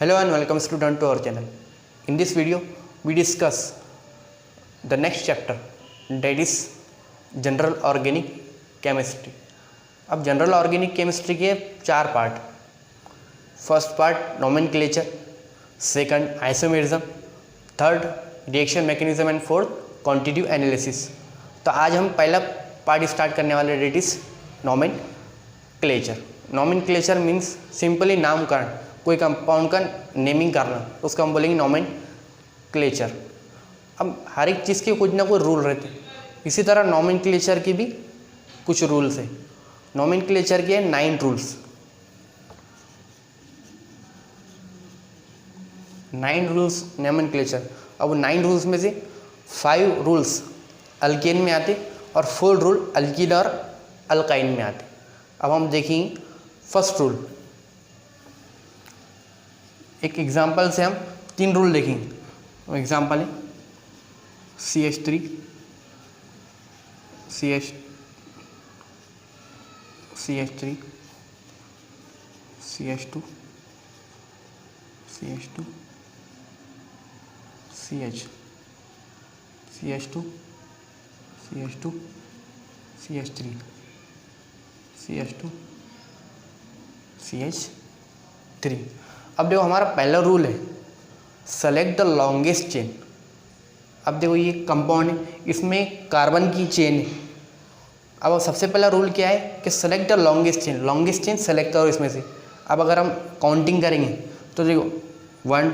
Hello and welcome student to our channel. In this video we discuss the next chapter, that is general organic chemistry. अब general organic chemistry के 4 part. First part nomenclature, second isomerism, third reaction mechanism and fourth quantitative analysis. तो आज हम पहला part start करने वाले, that is nomenclature. Nomenclature means simply नामकरण, कोई कंपाउंड का नेमिंग करना, उसको हम बोलेंगे नोमेनक्लेचर. अब हर एक चीज़ के कुछ ना कुछ रूल रहते हैं, इसी तरह नोमेनक्लेचर के भी कुछ रूल्स हैं. नोमेनक्लेचर के 9 रूल्स. 9 rules nomenclature. अब 9 रूल्स में से 5 रूल्स अल्केन में आते और 4 रूल अल्कीन और अल्काइन में आते. अब हम देखेंगे फर्स्ट रूल. एक एग्जाम्पल से हम 3 रूल देखेंगे. एग्जाम्पल है CH3 CH3 CH2 CH2 CH CH2 CH2 CH3 CH2 CH3. अब देखो हमारा पहला रूल है सेलेक्ट द लॉन्गेस्ट चेन. अब देखो ये कंपाउंड है, इसमें कार्बन की चेन है. अब सबसे पहला रूल क्या है कि select the longest chain. Longest chain select करो इसमें से. अब अगर हम काउंटिंग करेंगे तो देखो 1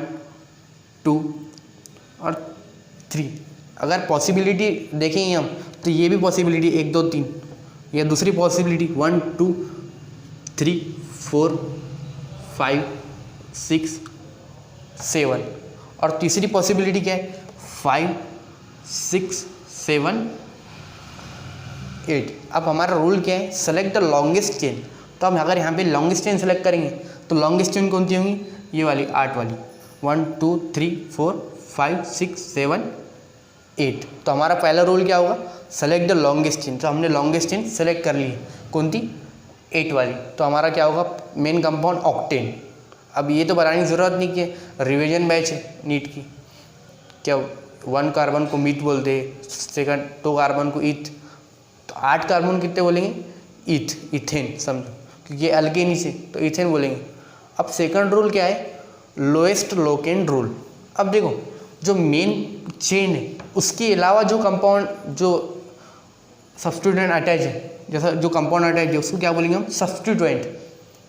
2 और 3. अगर पॉसिबिलिटी देखेंगे हम तो ये भी पॉसिबिलिटी 1 2 3, या दूसरी पॉसिबिलिटी 1 2 3 4 5 6 7, और तीसरी पॉसिबिलिटी क्या है 5 6 7 8. अब हमारा रूल क्या है सेलेक्ट द लॉन्गेस्ट चेन. तो हम अगर यहाँ पे लॉन्गेस्ट चेन सेलेक्ट करेंगे तो लॉन्गेस्ट चेन कौन सी होंगी, ये वाली 8 वाली 1 2 3 4 5 6 7 8. तो हमारा पहला रूल क्या होगा सेलेक्ट द लॉन्गेस्ट चेन. तो हमने लॉन्गेस्ट चेन सेलेक्ट कर ली, कौन थी 8 वाली. तो हमारा क्या होगा मेन कंपाउंड ऑक्टेन. अब ये तो बनाने की ज़रूरत नहीं कि रिवीजन बैच है नीट की, क्या 1 कार्बन को मीथ बोलते, सेकंड 2 कार्बन को ईथ, तो 8 कार्बन कितने बोलेंगे ईथ, इथेन समझो, क्योंकि ये अल्केन से तो इथेन बोलेंगे. अब सेकंड रूल क्या है लोएस्ट लोकेन रूल. अब देखो जो मेन चेन है उसके अलावा जो कंपाउंड जो सब्स्टिट्यूएंट अटैच है, जैसा जो कंपाउंड अटैच है उसको क्या बोलेंगे हम सब्स्टिट्यूएंट.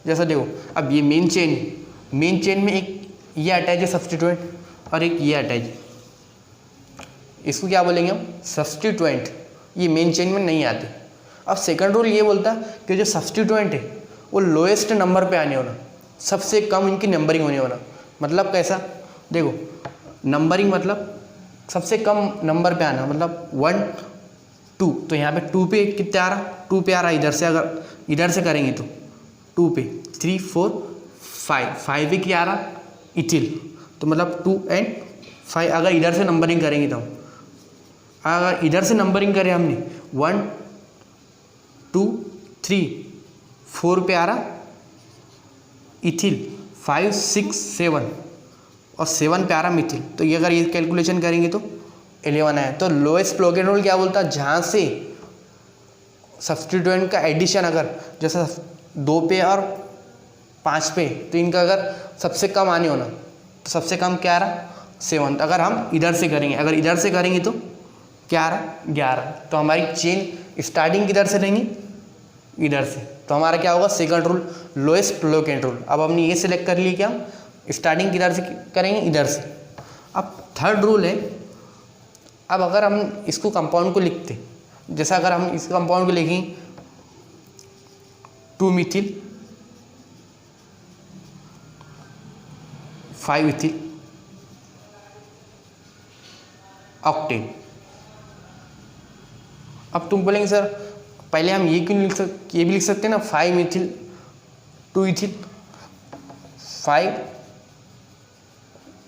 जैसा देखो अब ये मेन चेन है, मेन चेन में एक ये अटैच है सब्स्टिट्यूएंट और एक ये अटैच है, इसको क्या बोलेंगे हम सब्स्टिट्यूएंट. ये मेन चेन में नहीं आते. अब सेकंड रूल ये बोलता है कि जो सब्स्टिट्यूएंट है वो लोएस्ट नंबर पे आने होना, सबसे कम इनकी नंबरिंग होने होना. मतलब कैसा देखो नंबरिंग मतलब सबसे कम नंबर पे आना, मतलब 1 2. तो यहाँ पे 2 पे कितने आ रहा 2 पे आ रहा. इधर से अगर इधर से करेंगे तो 2 पे 3 4 5 पे क्या आ रहा इथिल. तो मतलब 2 and 5. अगर इधर से नंबरिंग करेंगे तो अगर इधर से नंबरिंग करें हमने 1 2 3 4 पे आ रहा इथिल, 5 6 7 और 7 पे आ रहा मिथिल. तो ये अगर ये कैलकुलेशन करेंगे तो 11 आया. तो लोएस्ट लोकेन रूल क्या बोलता है जहाँ से सब्स्टिट्यूएंट का एडिशन अगर जैसा 2 पे और 5 पे, तो इनका अगर सबसे कम आने होना तो सबसे कम क्या आ रहा 7. अगर हम इधर से करेंगे, अगर इधर से करेंगे तो क्या आ रहा 11. तो हमारी चेन स्टार्टिंग किधर से रहेंगी इधर से. तो हमारा क्या होगा second rule lowest Loken rule. अब हमने ये सिलेक्ट कर लिया, क्या स्टार्टिंग किधर से करेंगे इधर से. अब थर्ड रूल है, अब अगर हम इसको कंपाउंड को लिखते, जैसा अगर हम इस कंपाउंड को लिखेंगे 2 मिथिल 5 इथिल ऑक्टेन. अब तुम बोलेंगे सर पहले हम ये क्यों लिख सकते, ये भी लिख सकते हैं ना 5 Mithil 2 ethyl 5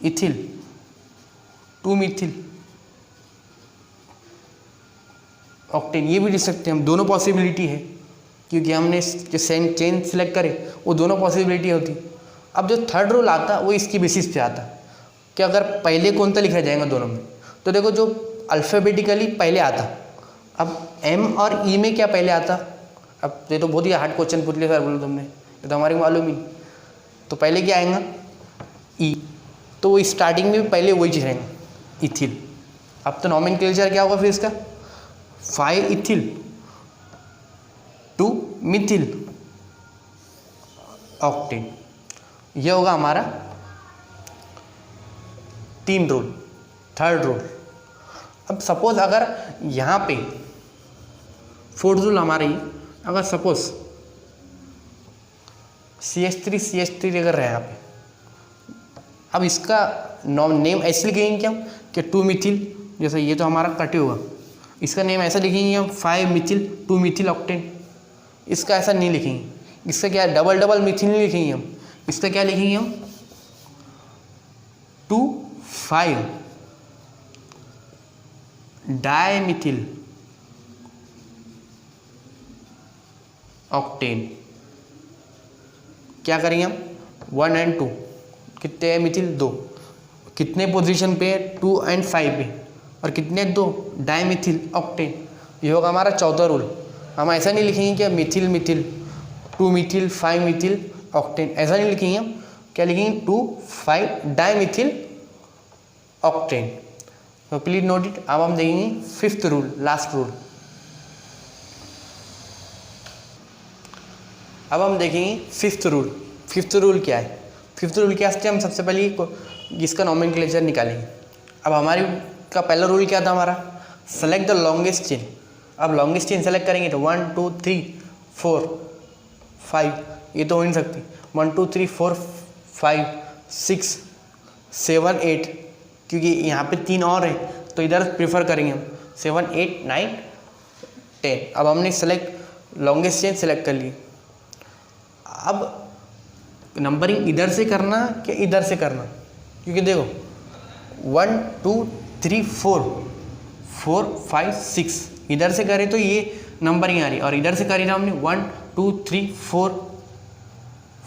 ethyl 2 Mithil octane, ये भी लिख सकते हैं हम. दोनों पॉसिबिलिटी है क्योंकि हमने जो चेन सिलेक्ट करे वो दोनों पॉसिबिलिटी होती. अब जो थर्ड रूल आता वो इसकी बेसिस पे आता कि अगर पहले कौन सा लिखा जाएगा दोनों में, तो देखो जो अल्फ़ाबेटिकली पहले आता, अब एम और ई में क्या पहले आता, अब ये तो बहुत ही हार्ड क्वेश्चन पूछ लिया सर बोलो तुमने, ये तो हमारे को मालूम ही। तो पहले क्या आएगा ई, तो वो स्टार्टिंग में भी पहले वही चीज़ रहेगा इथिल। अब तो नॉमेनक्लेचर क्या होगा फिर इसका, 5 इथिल 2 मिथिल ऑक्टेन, ये होगा हमारा 3 रूल, थर्ड रूल। अब सपोज अगर यहाँ पे फोर्थ रूल हमारा ही, अगर सपोज CH3 अगर रहे यहाँ पे, अब इसका नेम ऐसे लिखेंगे क्या कि 2 मिथिल, जैसे ये तो हमारा कटे हुआ, इसका नेम ऐसा लिखेंगे हम 5 मिथिल 2 मिथिल ऑक्टेन, इसका ऐसा नहीं लिखेंगे। इसका क्या डबल डबल मिथिल नहीं लिखेंगे हम, इसका क्या लिखेंगे हम 2,5 डायमिथिल ऑक्टेन। क्या करेंगे हम 1 और 2, कितने है मिथिल 2, कितने पोजीशन पे 2 और 5 पे, और कितने 2 डायमिथिल ऑक्टेन। ये होगा हमारा चौथा रूल। हम ऐसा नहीं लिखेंगे कि मिथिल मिथिल 2 मिथिल 5 मिथिल ऑक्टेन, ऐसा नहीं लिखेंगे हम, क्या लिखेंगे 2,5 डायमिथिल ऑक्टेन। तो प्लीज नोट इट। अब हम देखेंगे फिफ्थ रूल, लास्ट रूल। अब हम देखेंगे फिफ्थ रूल। फिफ्थ रूल क्या है, फिफ्थ रूल क्या है, हम सबसे पहले इसका नॉमेनक्लेचर निकालेंगे। अब हमारी का पहला रूल क्या था हमारा, सेलेक्ट द लॉन्गेस्ट चेन। अब लॉन्गेस्ट चेन सेलेक्ट करेंगे तो 1 2 3 4 5, ये तो हो नहीं सकती, 1 2 3 4 5 6 7 8, क्योंकि यहाँ पे 3 और है तो इधर प्रेफर करेंगे हम 7 8 9 10। अब हमने सेलेक्ट लॉन्गेस्ट चेन सेलेक्ट कर ली। अब नंबरिंग इधर से करना कि इधर से करना, क्योंकि देखो 1 2 3 4 4 5 6 इधर से करें तो ये नंबरिंग आ रही, और इधर से करी ना हमने 1 2 3 4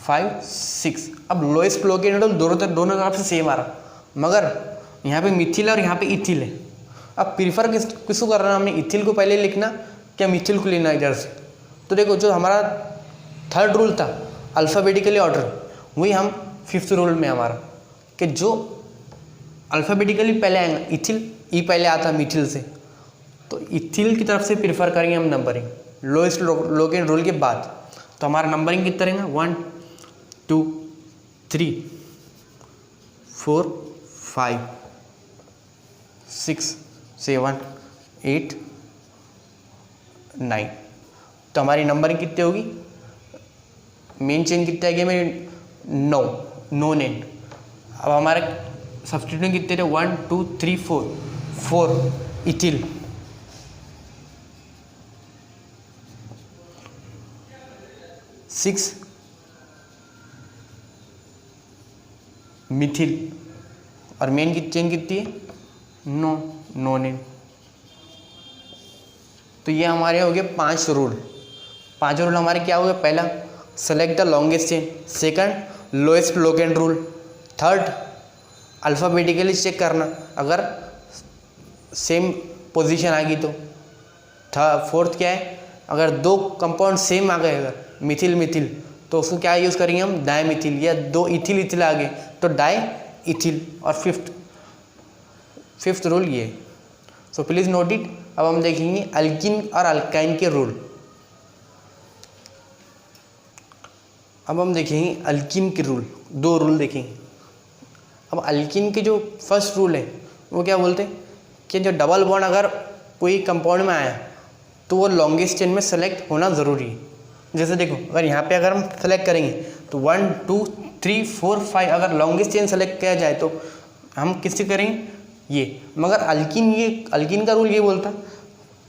5 6। अब लोएस्ट लोकेट दोनों तरफ से सेम आ रहा, मगर यहाँ पे मिथिल और यहाँ पे इथिल है। अब प्रीफर किसको करना है हमने, इथिल को पहले लिखना क्या मिथिल को लेना इधर से। तो देखो जो हमारा थर्ड रूल था अल्फ़ाबेटिकली ऑर्डर, वही हम फिफ्थ रूल में हमारा कि जो अल्फ़ाबेटिकली पहले आएगा इथिल, ई पहले आता मिथिल से, तो इथिल की तरफ से प्रीफर करेंगे हम नंबरिंग लोएस्ट लोकेट रूल के बाद। तो हमारा नंबरिंग कितना रहेगा 1 2 3 4 5 6 7 8 9। तो हमारी नंबरिंग कितनी होगी, मेन चेन कितने आएगी हमें 9 नॉन एंड। अब हमारे सब्स्टिट्यूट कितने थे 1 2 3 4 इथिल, 6 मिथिल, और मेन की चेन कितनी है 9 नॉन एंड। तो ये हमारे हो गए 5 रूल। 5 रूल हमारे क्या हो गए, पहला select the longest chain, second lowest locant rule, third alphabetically check करना अगर सेम पोजीशन आ गई तो, फोर्थ क्या है अगर 2 कंपाउंड सेम आ गए अगर मिथिल मिथिल तो उसको क्या यूज़ करेंगे हम डायमिथिल, या 2 इथिल इथिल आ गए तो डाई इथिल। और फिफ्थ रूल ये। So please note it. अब हम देखेंगे अल्किन और अल्काइन के रूल। अब हम देखेंगे अल्किन के रूल, 2 रूल देखेंगे। अब अल्किन के जो फर्स्ट रूल है वो क्या बोलते हैं कि जो डबल बॉन्ड अगर कोई कंपाउंड में आया तो वो लॉन्गेस्ट चेन में सेलेक्ट होना ज़रूरी है। जैसे देखो अगर यहाँ पे अगर हम सेलेक्ट करेंगे तो 1 2 3 4 5 अगर लॉन्गेस्ट चेन सेलेक्ट किया जाए तो हम किससे करेंगे ये, मगर अल्किन का रूल ये बोलता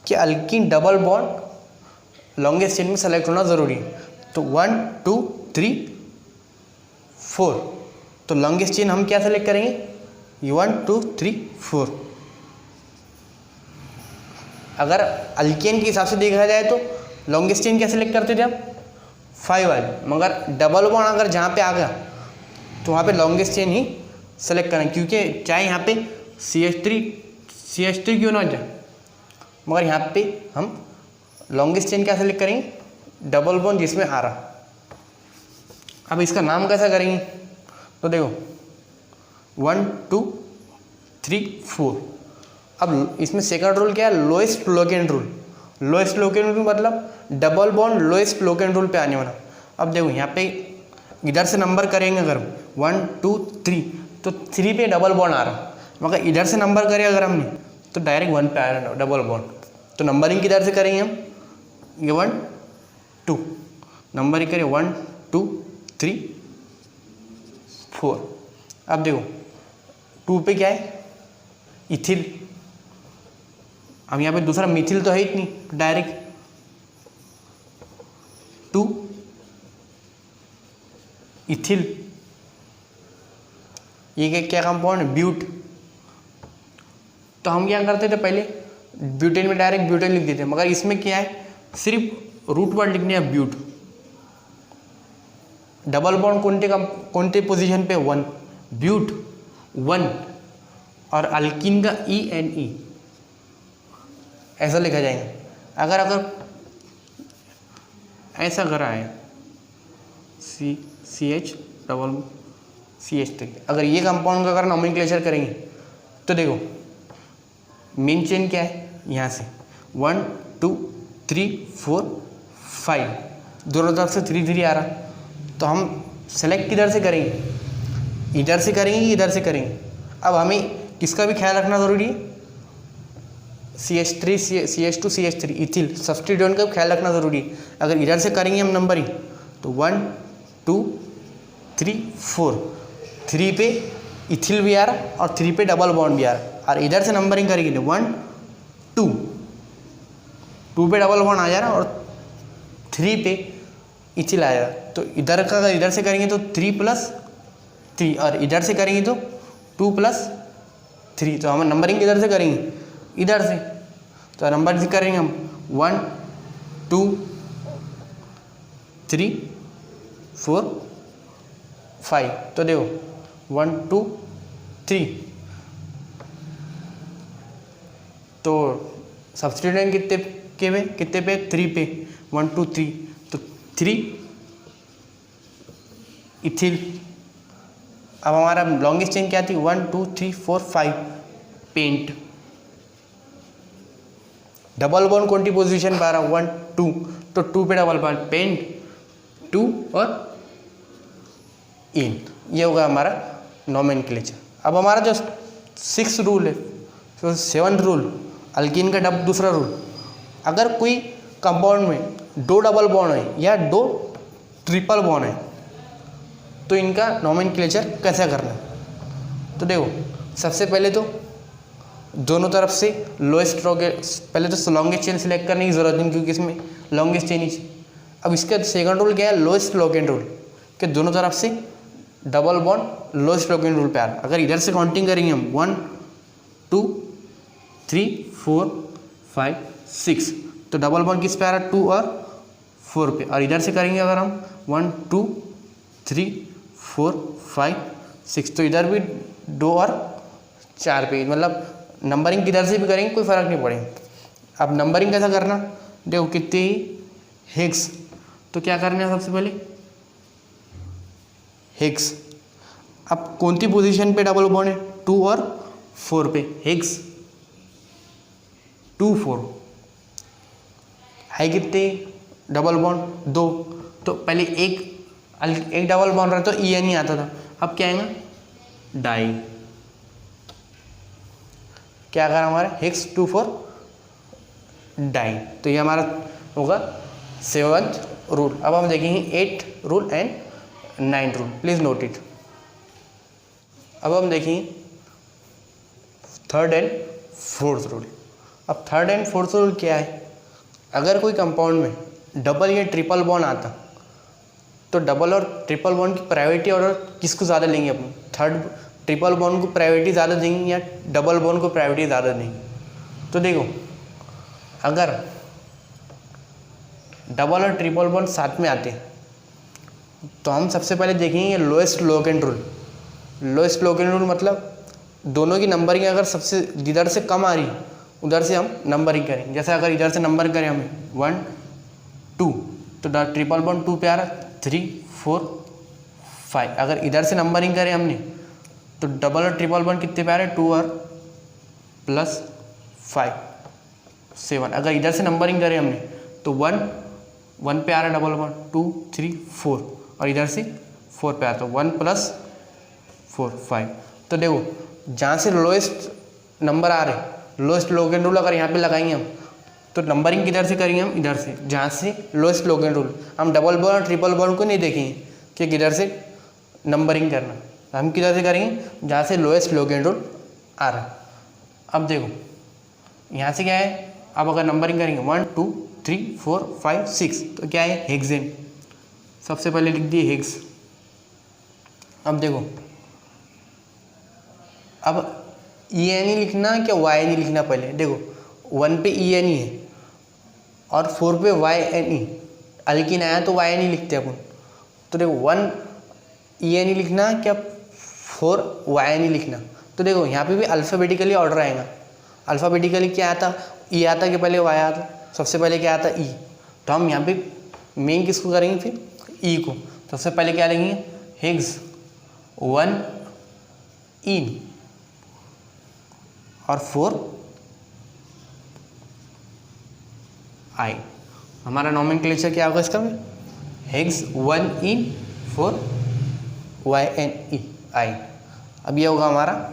कि alkene double bond longest chain में सेलेक्ट होना ज़रूरी है। तो 1 2 3 4 तो लॉन्गेस्ट चेन हम क्या सेलेक्ट करेंगे 1 2 3 4। अगर अल्केन के हिसाब से देखा जाए तो लॉन्गेस्ट चेन क्या सेलेक्ट करते थे आप 5 वाली, मगर डबल बॉन्ड अगर जहाँ पे आ गया तो वहाँ पे लॉन्गेस्ट चेन ही सेलेक्ट करना, क्योंकि चाहे यहाँ पे CH3 क्यों ना हो जाए, मगर यहाँ पे हम लॉन्गेस्ट चेन क्या सेलेक्ट करेंगे, डबल बॉन्ड जिसमें आ रहा। अब इसका नाम कैसा करेंगे, तो देखो 1 2 3 4। अब इसमें सेकंड रूल क्या है, लोएस्ट लोकेंड रूल। लोएस्ट लोकेंड रूल मतलब डबल बॉन्ड लोएस्ट लोकेंड रूल पे आने वाला। अब देखो यहाँ पे इधर से नंबर करेंगे अगर 1 2 3, तो 3 पे डबल बॉन्ड आ रहा, मगर इधर से नंबर करें अगर हमने तो डायरेक्ट 1 पे आ रहा डबल बॉन्ड। तो नंबरिंग किधर से करेंगे हम, ये 1 2 नंबरिंग करें 1 2 3 4। अब देखो 2 पे क्या है, इथिल। अब यहाँ पे दूसरा मिथिल तो है ही नहीं, डायरेक्ट 2 इथिल। ये क्या कंपाउंड है, ब्यूट। तो हम क्या करते थे पहले, ब्यूटेन में डायरेक्ट ब्यूटेन लिख देते, मगर इसमें क्या है, सिर्फ रूट वर्ड लिखने है ब्यूट। डबल बॉन्ड कोणते पोजीशन पे, 1 ब्यूट 1, और अल्किन का ENE ऐसा लिखा जाएगा। अगर ऐसा करा है CH3, अगर ये कंपाउंड का अगर नोमेनक्लेचर करेंगे तो देखो मेन चेन क्या है, यहाँ से 1 2 3 4 5, दोनों तरफ से 3 3 आ रहा। तो हम सेलेक्ट किधर से करेंगे, इधर से करेंगे कि इधर से करेंगे। अब हमें किसका भी ख्याल रखना ज़रूरी है, CH3 CH2 CH3 ethyl substituent का भी ख्याल रखना ज़रूरी है। अगर इधर से करेंगे हम नंबरिंग तो 1 2 3 4, 3 पे इथिल भी आ रहा और 3 पे डबल बॉन्ड भी आ रहा। और इधर से नंबरिंग करेंगे तो 1 2 पे डबल बॉन्ड आ जा रहा और 3 पे इथिल आ जा रहा। तो इधर का अगर इधर से करेंगे तो 3 + 3, और इधर से करेंगे तो 2 + 3। तो हम नंबरिंग किधर से करेंगे, इधर से। तो नंबर से करेंगे हम 1 2 3 4 5। तो देखो 1 2 3, तो सब्स्टिट्यूएंट कितने पे 3 पे 1 2 3, तो 3 इथिल। अब हमारा लॉन्गेस्ट चेन क्या थी, 1 2 3 4 5 पेंट। डबल बॉन्ड कौन सी पोजीशन पे आ रहा, 1 2, तो 2 पे डबल बॉन्ड पेंट 2 और इन। ये होगा हमारा नोमेनक्लेचर। अब हमारा जो 6th रूल है, तो 7th रूल अल्कीन का दूसरा रूल, अगर कोई कंपाउंड में 2 डबल बॉन्ड है या 2 ट्रिपल बॉन्ड है तो इनका नोमेनक्लेचर कैसा करना है। तो देखो सबसे पहले तो दोनों तरफ से लोएस्ट पहले तो लॉन्गेस्ट चेन सिलेक्ट करने की ज़रूरत नहीं, क्योंकि इसमें लॉन्गेस्ट चेन ही। अब इसका सेकंड रूल क्या है, लोएस्ट लोकेंड रूल, कि दोनों तरफ से डबल बॉन्ड लोएस्ट लोकेंड रूल पे आ रहा। अगर इधर से काउंटिंग करेंगे हम 1 2 3 4 5 6, तो डबल बॉन्ड किस पे आ रहा, 2 और 4 पे। और इधर से करेंगे अगर हम 1 2 3 4 5 6, तो इधर भी 2 और 4 पे। मतलब नंबरिंग किधर से भी करेंगे कोई फ़र्क नहीं पड़ेगा। अब नंबरिंग कैसा करना, देखो कितने ही हेक्स, तो क्या करना है सबसे पहले हेक्स। अब कौन सी पोजीशन पे डबल बॉन्ड है, 2 और 4 पे, हेक्स 2 4 है कितने डबल बॉन्ड 2, तो पहले एक डबल बॉन्ड रहा तो ENE आता था, अब क्या आएगा डाई। क्या करा हमारा हेक्स 2 4 डाई। तो ये हमारा होगा 7th रूल। अब हम देखेंगे 8th rule and 9th rule, please note it. अब हम देखेंगे 3rd एंड 4th रूल। अब 3rd एंड 4th रूल क्या है, अगर कोई कंपाउंड में डबल या ट्रिपल बॉन्ड आता तो डबल और ट्रिपल बॉन्ड की प्रायोरिटी और किसको ज़्यादा लेंगे अपन, थर्ड ट्रिपल बॉन्ड को प्रायोरिटी ज़्यादा देंगे या डबल बॉन्ड को प्रायोरिटी ज़्यादा देंगे। तो देखो अगर डबल और ट्रिपल बॉन्ड साथ में आते हैं तो हम सबसे पहले देखेंगे लोएस्ट लोकेंड रूल। लोएस्ट लोगेन रूल मतलब दोनों की नंबरिंग अगर सबसे जिधर से कम आ रही है उधर से हम नंबरिंग करें। जैसे अगर इधर से नंबर करें हमें 1 2 तो ट्रिपल बॉन्ड 2 पे आ रहा, 3 4 5। अगर इधर से नंबरिंग करें हमने तो डबल और ट्रिपल बॉन्ड कितने पे आ रहे, 2 और प्लस 5 7। अगर इधर से नंबरिंग करें हमने तो 1 1 पे आ रहा है डबल बॉन्ड, 2 3 4 और इधर से 4 पे आता है, 1 प्लस 4 5। तो देखो जहाँ से लोएस्ट नंबर आ रहे, लोएस्ट लोगेन रूल अगर यहाँ पे लगाएंगे हम तो नंबरिंग किधर से करेंगे हम, इधर से, जहाँ से लोएस्ट लोगेन रूल। हम डबल बॉन्ड और ट्रिपल बॉन्ड को नहीं देखेंगे कि किधर से नंबरिंग करना, हम किधर से करेंगे जहाँ से लोएस्ट लोगेन रूल आ रहा। अब देखो यहाँ से क्या है, अब अगर नंबरिंग करेंगे 1 2 3 4 5 6 तो क्या है, हेक्सेन। सबसे पहले लिख दिए हेक्स। अब देखो अब ई एन ई लिखना क्या वाई एन ई लिखना, पहले देखो 1 पे ई एन ई है और 4 पे वाई एन ई, अल्किन आया तो वाई एन ई लिखते हैं अपन। तो देखो 1 ई एन ई लिखना क्या 4 वाई एन ई लिखना। तो देखो यहाँ पे भी अल्फ़ाबेटिकली ऑर्डर आएगा। अल्फ़ाबेटिकली क्या आता, ई आता कि पहले वाई आता, सबसे पहले क्या आता ई। तो हम यहाँ पे मेन किसको करेंगे फिर, ई को। सबसे पहले क्या लेंगे, हेक्स 1 इन और 4 आई। हमारा नॉमेनक्लेचर क्या होगा इसका, हेक्स 1 इन 4 वाई एन ई आई। अब ये होगा हमारा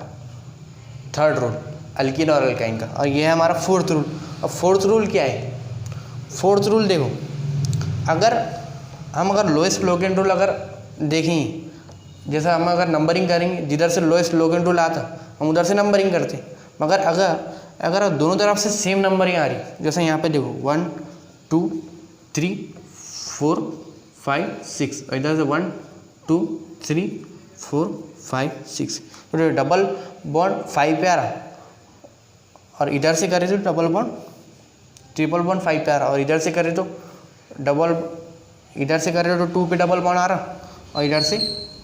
थर्ड रूल अल्किन और अल्काइन का, और ये है हमारा फोर्थ रूल। अब फोर्थ रूल क्या है, फोर्थ रूल देखो अगर लोएस्ट लोगेन रूल अगर देखेंगे, जैसे हम अगर नंबरिंग करेंगे जिधर से लोएस्ट लोगेन रूल आता हम उधर से नंबरिंग करते। मगर अगर दोनों तरफ से सेम नंबरिंग आ रही, जैसे यहाँ पे देखो 1 2 3 4 5 6 और इधर से 1 2 3 4 5 6, तो डबल बॉन्ड 5 पे आ रहा और इधर से करें तो डबल बॉन्ड ट्रिपल बॉन्ड 5 पे आ रहा, और इधर से करें तो इधर से करें तो 2 पे डबल बॉन्ड आ रहा और इधर से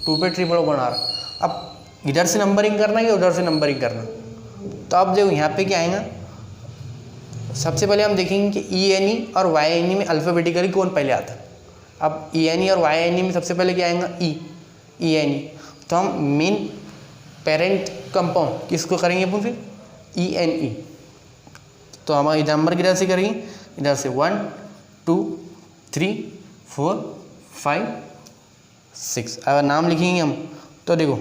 2 पे ट्रिपल बॉन्ड आ रहा। अब इधर से नंबरिंग करना या उधर से नंबरिंग करना, तो अब देखो यहाँ पे क्या आएगा, सबसे पहले हम देखेंगे कि ई एन ई और वाई एन ई में अल्फ़ाबेटिकली कौन पहले आता है। अब ई एन ई और वाई एन ई में सबसे पहले क्या आएगा, ई एन ई। तो हम मेन पेरेंट कंपाउंड किसको करेंगे अपन फिर, ई एन ई। तो हम इधर नंबर किधर से करेंगे, इधर से 1 2 3 4 5 6। अगर नाम लिखेंगे हम तो देखो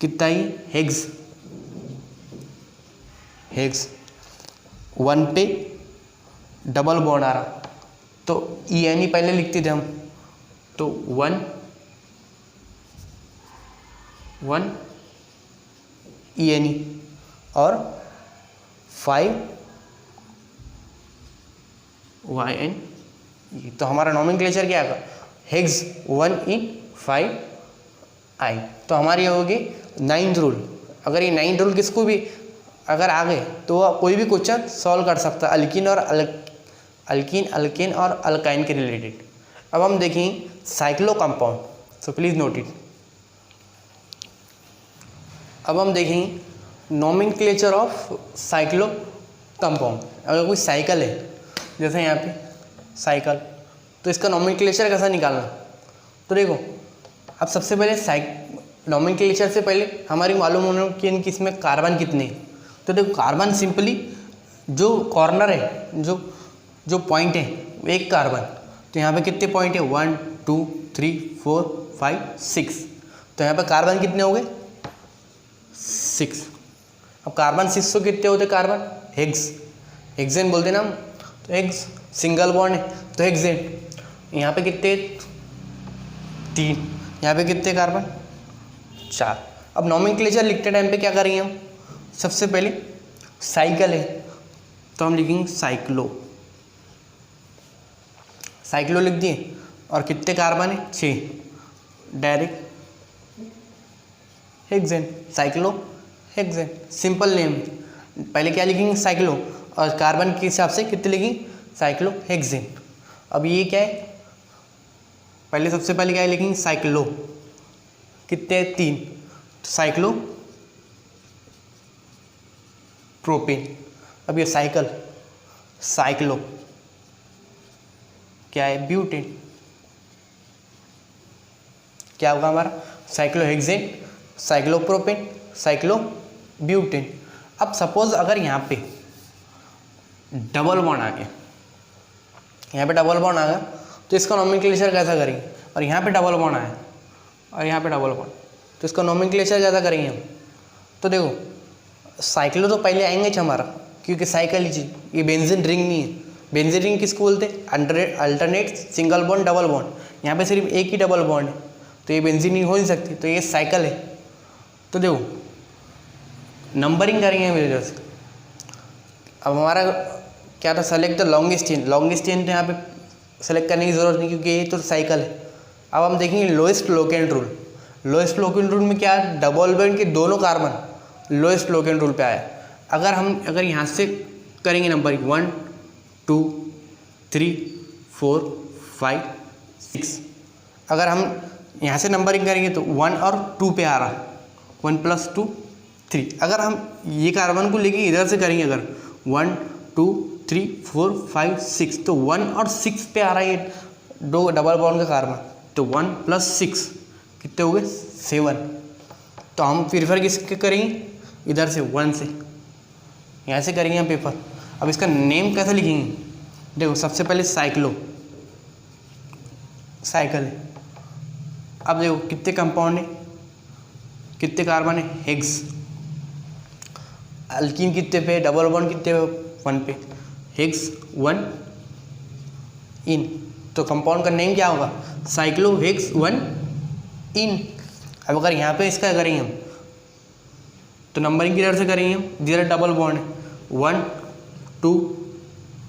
कितना ही, हेक्स 1 पे डबल बॉन्ड आ रहा, तो ई एन ई पहले लिखते थे हम, तो 1 ई एन ई और 5 वाई एन ई। तो हमारा नॉमेनक्लेचर क्या आएगा, हेक्स 1 इन 5 आई। तो हमारी होगी 9th रूल। अगर ये 9th रूल किसको भी अगर आ गए तो वह कोई भी क्वेश्चन सॉल्व कर सकता है अल्किन और अल्काइन के रिलेटेड। अब हम देखें cyclo compound, so please note it. अब हम देखेंगे नॉमेनक्लेचर ऑफ साइक्लो कंपाउंड। अगर कोई साइकिल है, जैसे यहाँ पे साइकिल, तो इसका नॉमेनक्लेचर कैसा निकालना। तो देखो अब सबसे पहले नॉमेनक्लेचर से पहले हमारी मालूम होना कि इसमें कार्बन कितने हैं। तो देखो कार्बन सिंपली जो कॉर्नर है, जो पॉइंट है एक कार्बन, तो यहाँ पे कितने पॉइंट है 1 2 3 4 5 6। तो यहाँ पे कार्बन कितने हो गए 6। अब कार्बन 6 तो कितने होते कार्बन, हेक्सेन बोलते ना हम, तो हेक्स सिंगल बॉन्ड है तो हेक्सेन। यहाँ पे कितने 3, यहाँ पे कितने कार्बन 4। अब नॉमेनक्लेचर लिखते टाइम पे क्या करेंगे हम, सबसे पहले साइकिल है तो हम लिखेंगे साइक्लो लिख दिए, और कितने कार्बन है 6, direct hexane, cyclo hexane, simple name. पहले क्या लिखेंगे साइक्लो, और कार्बन के हिसाब से कितने लिखेंगे साइक्लो हेक्सेन। अब ये क्या है, पहले सबसे पहले क्या लिखेंगे साइक्लो, कितने 3, साइक्लो प्रोपेन। अब ये साइक्लो क्या है, ब्यूटेन। क्या होगा हमारा, साइक्लोहेक्सेन, साइक्लोप्रोपेन, साइक्लोब्यूटेन। अब सपोज अगर यहाँ पे डबल बॉन्ड आ गया, यहाँ पे डबल बॉन्ड आ गया तो इसका नोमेनक्लेचर कैसा करेंगे, और यहाँ पे डबल बॉन्ड आया और यहाँ पे डबल बॉन्ड, तो इसका नोमेनक्लेचर कैसा करेंगे हम। तो देखो साइक्लो तो पहले आएंगे हमारा, क्योंकि साइकिल ही चीज, ये बेंजीन रिंग नहीं है। बेंजीन रिंग किसको बोलते हैं, alternate single bond double bond. यहाँ पे सिर्फ एक ही डबल बॉन्ड है, तो ये बेंजीन रिंग हो नहीं सकती, तो ये साइकिल है। तो देखो नंबरिंग करेंगे मेरे इधर से। अब हमारा क्या था, select the longest chain. Longest chain तो यहाँ पे सेलेक्ट करने की ज़रूरत नहीं, क्योंकि ये तो साइकिल है। अब हम देखेंगे lowest locant rule. Lowest locant rule में क्या है, डबल बॉन्ड के दोनों कार्बन लोएस्ट लोकेंट रूल पे आया। अगर यहाँ से करेंगे नंबरिंग 1 2 3 4 5 6, अगर हम यहाँ से नंबरिंग करेंगे तो 1 और 2 पे आ रहा है, 1 + 2 3। अगर हम ये कार्बन को लेके इधर से करेंगे, अगर 1 2 3 4 5 6, तो 1 और 6 पे आ रहा है ये दो डबल बॉन्ड का कार्बन, तो 1 + 6 कितने हो गए, 7। तो हम प्रीफर किसके करेंगे, इधर से 1 से, यहाँ से करेंगे हम पेपर। अब इसका नेम कैसे लिखेंगे, देखो सबसे पहले साइक्लो, साइकिल है। अब देखो कितने कंपाउंड है, कितने कार्बन है, हेक्स। अल्कीन कितने पे, डबल बॉन्ड कितने पे, 1 पे, हेक्स 1 इन। तो कंपाउंड का नेम क्या होगा, साइक्लो हेक्स 1 इन। अब अगर यहाँ पे इसका करेंगे हम, तो नंबरिंग किधर से करेंगे हम, जिधर डबल बॉन्ड है, 1 2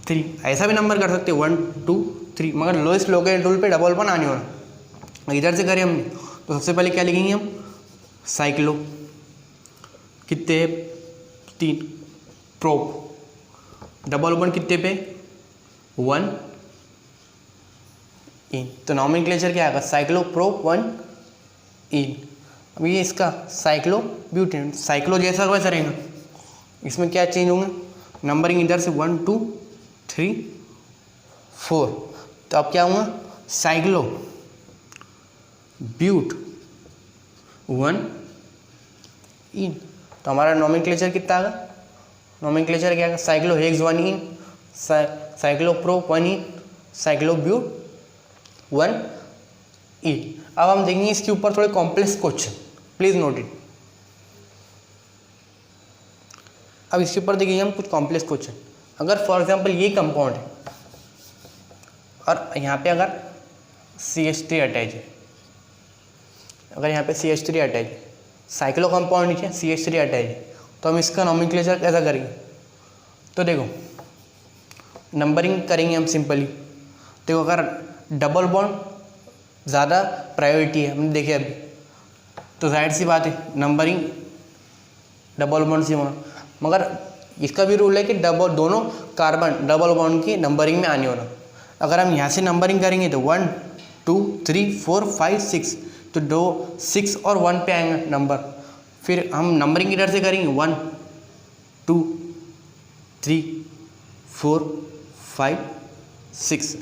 3, ऐसा भी नंबर कर सकते हैं 1 2 3, मगर लोएस्ट लोकेंट रूल पे डबल बॉन्ड आने वाला। इधर से करें हमने, तो सबसे पहले क्या लिखेंगे हम, साइक्लो कितने 3, प्रोप डबल बॉन्ड कितने पे, 1 इन। तो नोमेनक्लेचर क्या आएगा, साइक्लो प्रोप 1 इन। अब ये इसका साइक्लो ब्यूटेन, साइक्लो जैसा वैसा रहेगा, इसमें क्या चेंज होंगे, नंबरिंग इधर से 1 2 3 4। तो अब क्या होगा, साइक्लो ब्यूट 1 इन। तो हमारा नोमेनक्लेचर कितना आएगा, नोमेनक्लेचर क्या आएगा, cyclo hex 1 ene, cyclo prop 1 ene, cyclo but 1 ene. अब हम देखेंगे इसके ऊपर थोड़े complex question, please note it. अब इसके ऊपर देखेंगे हम कुछ कॉम्प्लेक्स क्वेश्चन। अगर फॉर एग्जांपल ये कंपाउंड है और यहाँ पे अगर CH3 अटैच है, अगर यहाँ पे CH3 अटैच है, साइक्लो कंपाउंड नीचे CH3 अटैच है, तो हम इसका नोमेनक्लेचर कैसा करेंगे। तो देखो नंबरिंग करेंगे हम सिंपली। देखो अगर डबल बॉन्ड ज़्यादा प्रायोरिटी है, हमने देखे अभी, तो जाहिर सी बात है नंबरिंग डबल बॉन्ड से होना। मगर इसका भी रूल है कि दोनों कार्बन डबल बॉन्ड की नंबरिंग में आने होना। अगर हम यहाँ से नंबरिंग करेंगे तो 1 2 3 4 5 6, तो 2 6 और 1 पे आएंगे नंबर। फिर हम नंबरिंग इधर से करेंगे 1 2 3 4 5 6।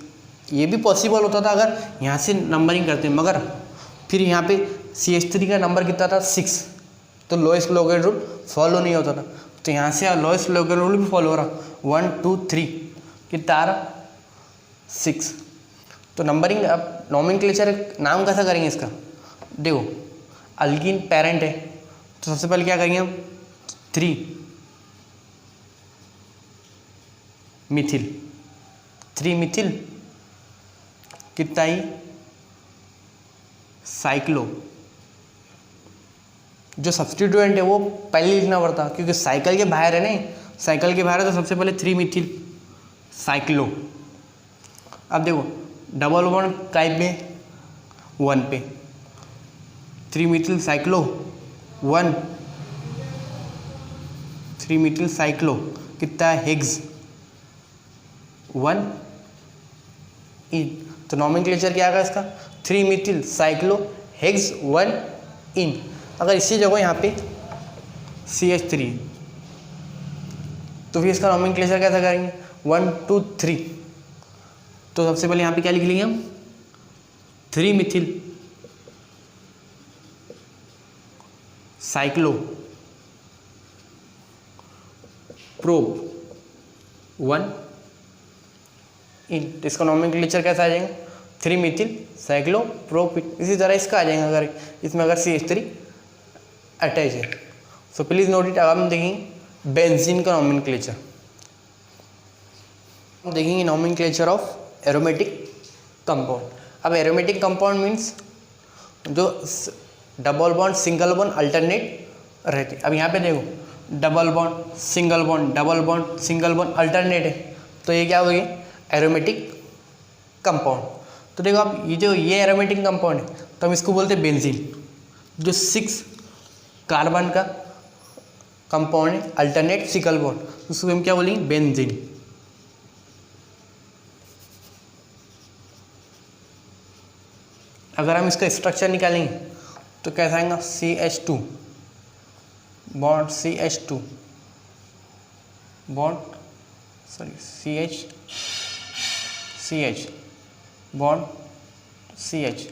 ये भी पॉसिबल होता था अगर यहाँ से नंबरिंग करते हैं, मगर फिर यहाँ पे CH3 का नंबर कितना था 6, तो लोएस्ट लोकेंट रूल फॉलो नहीं होता था। तो यहाँ से लोएस्ट लोकेंट रूल भी फॉलो हो रहा, 1 2 3 कितना आ रहा 6। तो नंबरिंग, अब नोमेनक्लेचर नाम कैसा करेंगे इसका, देखो अल्कीन पेरेंट है, तो सबसे पहले क्या करेंगे हम 3 मिथिल, 3 मिथिल कितना ही साइक्लो। जो सब्सटीट्यूएंट है वो पहले लिखना पड़ता, क्योंकि साइकिल के बाहर है नहीं, साइकिल के बाहर है, तो सबसे पहले 3 मिथिल साइक्लो। अब देखो डबल बॉन्ड टाइप में 1 पे, 3 मिथिल साइक्लो 1, 3 मिथिल साइक्लो कितना है हेक्स 1 इन। तो नोमेनक्लेचर क्या आएगा इसका, 3 मिथिल साइक्लो हेक्स 1 इन। अगर इसी जगह यहाँ पे CH3 तो फिर इसका नॉमेनक्लेचर कैसा करेंगे 1 2 3। तो सबसे पहले यहाँ पे क्या लिख लेंगे हम 3 मिथिल साइक्लो प्रोप 1 इन। तो इसका नॉमेनक्लेचर कैसा आ जाएगा 3 मिथिल साइक्लो प्रोप। इसी तरह इसका आ जाएगा अगर इसमें अगर CH3 अटैच है। So please note it. अब हम देखेंगे बेंजीन का नॉमेनक्लेचर। हम देखेंगे नॉमेनक्लेचर ऑफ एरोमेटिक कंपाउंड। अब एरोमेटिक कंपाउंड मीन्स जो double bond single bond alternate रहते। अब यहाँ पे देखो double bond single bond double bond single bond alternate है, तो ये क्या हो गई एरोमेटिक कंपाउंड। तो देखो अब ये एरोमेटिक कंपाउंड है तो हम इसको बोलते हैं बेंजीन। जो 6 कार्बन का कंपाउंड है अल्टरनेट सिंगल बॉन्ड, उसको हम क्या बोलेंगे बेंजीन। अगर हम इसका स्ट्रक्चर निकालेंगे तो कैसा आएगा CH2 bond CH2 bond CH bond CH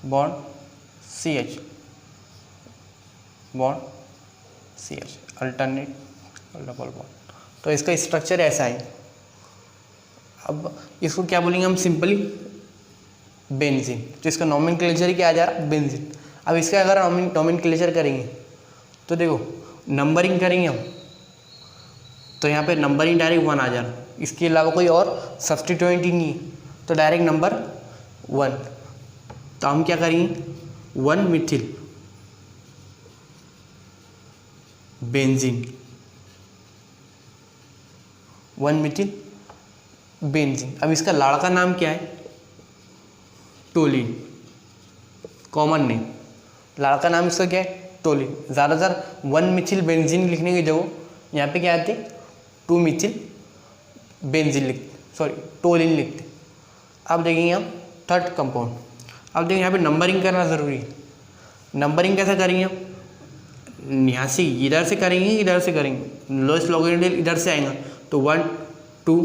bond CH bond CH alternate double bond. तो इसका स्ट्रक्चर ऐसा है। अब इसको क्या बोलेंगे हम सिंपली बेंजीन। तो इसका नॉमेनक्लेचर ही क्या आ जा रहा है बेंजीन। अब इसका अगर नॉमेनक्लेचर करेंगे तो देखो नंबरिंग करेंगे हम तो यहाँ पे नंबरिंग डायरेक्ट 1 आ जा रहा है, इसके अलावा कोई और सब्स्टिट्यूएंट ही नहीं है, तो डायरेक्ट नंबर 1। तो हम क्या करेंगे 1 मिथिल बेंजीन 1 मिथिल बेंजीन। अब इसका लड़का नाम क्या है टोलिन, कॉमन नेम। लड़का नाम इसका क्या है टोलिन। ज़्यादातर 1 मिथिल बेंजीन लिखने की जगह यहाँ पे क्या आती 2 मिथिल बेंजीन लिखते टोलिन लिखते। अब देखेंगे हम थर्ड कंपाउंड। अब देखिए यहाँ पे नंबरिंग करना ज़रूरी है। नंबरिंग कैसे करेंगे हम यहाँ से इधर से करेंगे इधर से करेंगे, लोएस्ट लॉगरिथम इधर से आएगा तो 1 2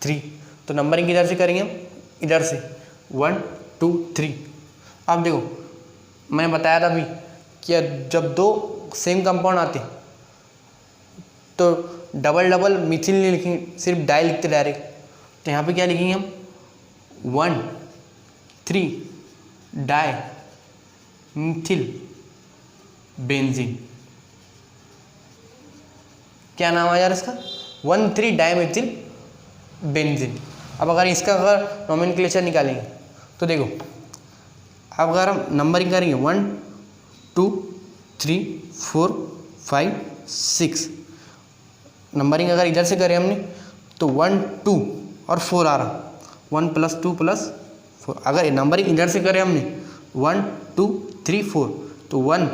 3। तो नंबरिंग किधर से करेंगे हम इधर से 1 2 3। अब देखो मैंने बताया था अभी कि जब 2 सेम कंपाउंड आते तो डबल डबल मिथिल नहीं लिखेंगे, सिर्फ डाई लिखते डायरेक्ट। तो यहाँ पे क्या लिखेंगे हम 1 3 डाई मिथिल बेंजीन। क्या नाम है यार इसका 1 3 डाई मिथिल बेंजीन। अब अगर इसका अगर नॉमेनक्लेचर निकालेंगे तो देखो अब अगर हम नंबरिंग करेंगे 1 2 3 4 5 6। नंबरिंग अगर इधर से करें हमने तो 1 2 और 4 आ रहा 1 + 2 + 4। अगर नंबरिंग इधर से करें हमने 1 2 3 4 तो 1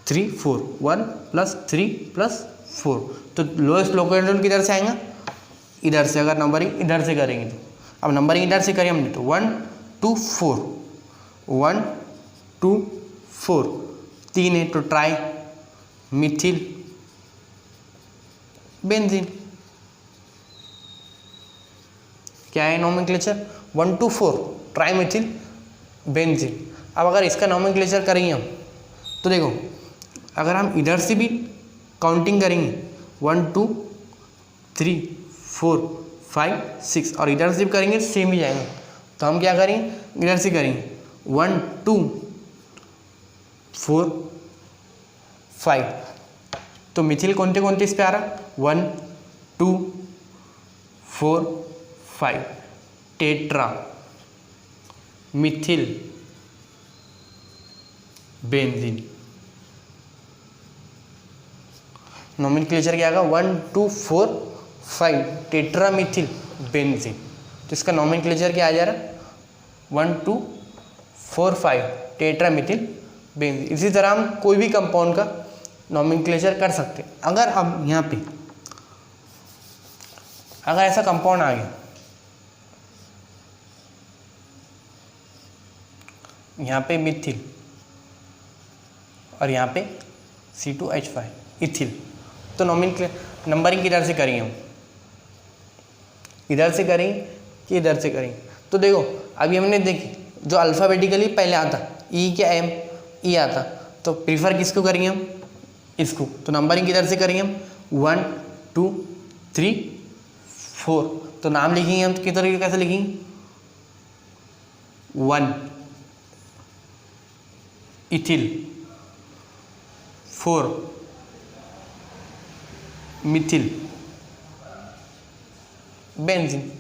3 4 1 + 3 + 4। तो लोएस्ट लोकेशन किधर से आएगा इधर से। अगर नंबरिंग इधर से करेंगे तो अब नंबरिंग इधर से करें हमने तो 1 2 4 1 2 4 3 है तो ट्राई मिथिल बेंजीन। क्या है नॉमेनक्लेचर 1 2 4 ट्राई मिथिल बेंजीन। अब अगर इसका नॉमेनक्लेचर करेंगे हम तो देखो अगर हम इधर से भी काउंटिंग करेंगे 1 2 3 4 5 6 और इधर से भी करेंगे सेम ही जाएगा। तो हम क्या करेंगे इधर से करेंगे 1 2 4 5। तो मिथिल कौनते कौनते इस पे आ रहा 1 2 4 5 टेट्रा मिथिल बेंजीन। नॉमेनक्लेचर क्या आएगा 1 2 4 5 टेट्रा मिथिल बेंजीन। तो इसका नॉमेनक्लेचर क्या आ जा रहा 1 2 4 5 टेट्रा मिथिल बेंजीन। इसी तरह हम कोई भी कंपाउंड का नॉमेनक्लेचर कर सकते हैं। अगर अब यहाँ पे अगर ऐसा कंपाउंड आ गया यहाँ पे मिथिल और यहाँ पे C2H5 इथिल। तो नंबरिंग किधर से करेंगे हम, इधर से करेंगे कि इधर से करेंगे। तो देखो अभी हमने देखी जो अल्फ़ाबेटिकली पहले आता ई क्या एम, ई आता, तो प्रीफर किसको करेंगे हम, इसको। तो नंबरिंग किधर से करेंगे हम 1 2 3 4। तो नाम लिखेंगे हम तो किधर कैसे लिखेंगे 1 इथिल, 4 मिथिल, बेंजीन।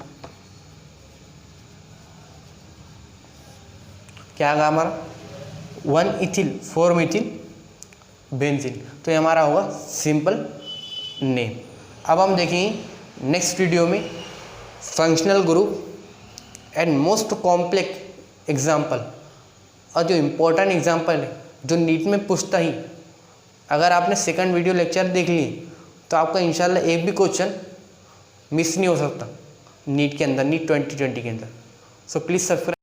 क्या आगा हमारा 1 इथिल 4 मिथिल बेंजीन। तो ये हमारा होगा सिंपल नेम। अब हम देखेंगे नेक्स्ट वीडियो में functional group and most complex example, और जो इम्पोर्टेंट एग्जाम्पल है जो नीट में पूछता ही। अगर आपने सेकंड वीडियो लेक्चर देख लिए तो आपका इंशाल्लाह एक भी क्वेश्चन मिस नहीं हो सकता नीट के अंदर, नीट 2020 के अंदर। So please subscribe.